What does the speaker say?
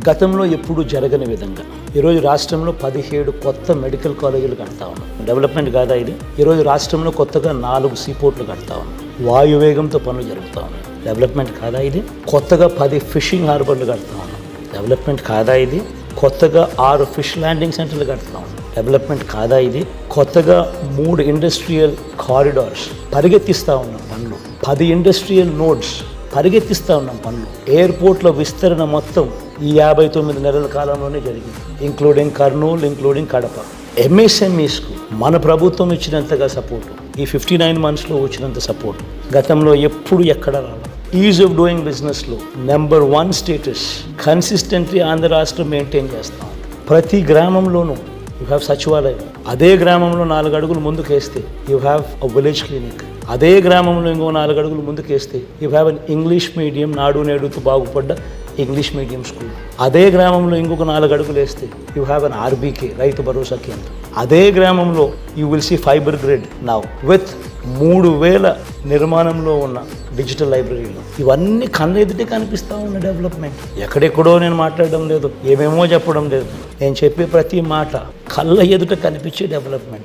గతంలో ఎప్పుడు జరగని విధంగా ఈరోజు రాష్ట్రంలో 17 కొత్త మెడికల్ కాలేజీలు కడతా ఉన్నాం. డెవలప్మెంట్ కాదా ఇది? ఈరోజు రాష్ట్రంలో కొత్తగా 4 సీపోర్ట్లు కడతా ఉన్నాం. వాయువేగంతో పనులు జరుగుతూ ఉన్నాయి. డెవలప్మెంట్ కాదా ఇది? కొత్తగా 10 ఫిషింగ్ హార్బర్లు కడతా ఉన్నాం. డెవలప్మెంట్ కాదా ఇది? కొత్తగా 6 ఫిష్ ల్యాండింగ్ సెంటర్లు కడతా ఉన్నాం. డెవలప్మెంట్ కాదా ఇది? కొత్తగా 3 ఇండస్ట్రియల్ కారిడార్స్ పరిగెత్తిస్తూ ఉన్నాం పనులు. 10 ఇండస్ట్రియల్ నోడ్స్ పరిగెత్తిస్తూ ఉన్నాం పనులు. ఎయిర్పోర్ట్ల విస్తరణ మొత్తం ఈ 59 నెలల కాలంలోనే జరిగింది, ఇంక్లూడింగ్ కర్నూలు, ఇంక్లూడింగ్ కడప. ఎంఎస్ఎంఈస్కు మన ప్రభుత్వం ఇచ్చినంతగా సపోర్టు, ఈ 59 మంత్స్లో వచ్చినంత సపోర్టు గతంలో ఎప్పుడు ఎక్కడ రావాలి. ఈజ్ ఆఫ్ డూయింగ్ బిజినెస్లో నెంబర్ 1 స్టేటస్ కన్సిస్టెంట్లీ ఆంధ్ర రాష్ట్రం మెయింటైన్ చేస్తాం. ప్రతి గ్రామంలోనూ యూ హ్యావ్ సచివాలయం. అదే గ్రామంలో 4 అడుగులు ముందుకేస్తే you have a village clinic. అదే గ్రామంలో ఇంకో 4 అడుగులు ముందుకేస్తే you have an English medium, నాడు నేడుతో బాగుపడ్డ ఇంగ్లీష్ మీడియం స్కూల్. అదే గ్రామంలో ఇంకొక 4 అడుగులు వేస్తే you have an RBK, Rythu Bharosa కేంద్రం. అదే గ్రామంలో you will see fiber grid now with 3000 నిర్మాణంలో ఉన్న డిజిటల్ లైబ్రరీలు. ఇవన్నీ కళ్ళ ఎదుటే కనిపిస్తూ ఉన్న డెవలప్మెంట్. ఎక్కడెక్కడో నేను మాట్లాడడం లేదు, ఏమేమో చెప్పడం లేదు. నేను చెప్పే ప్రతి మాట కళ్ళ ఎదుట కనిపించే డెవలప్మెంట్.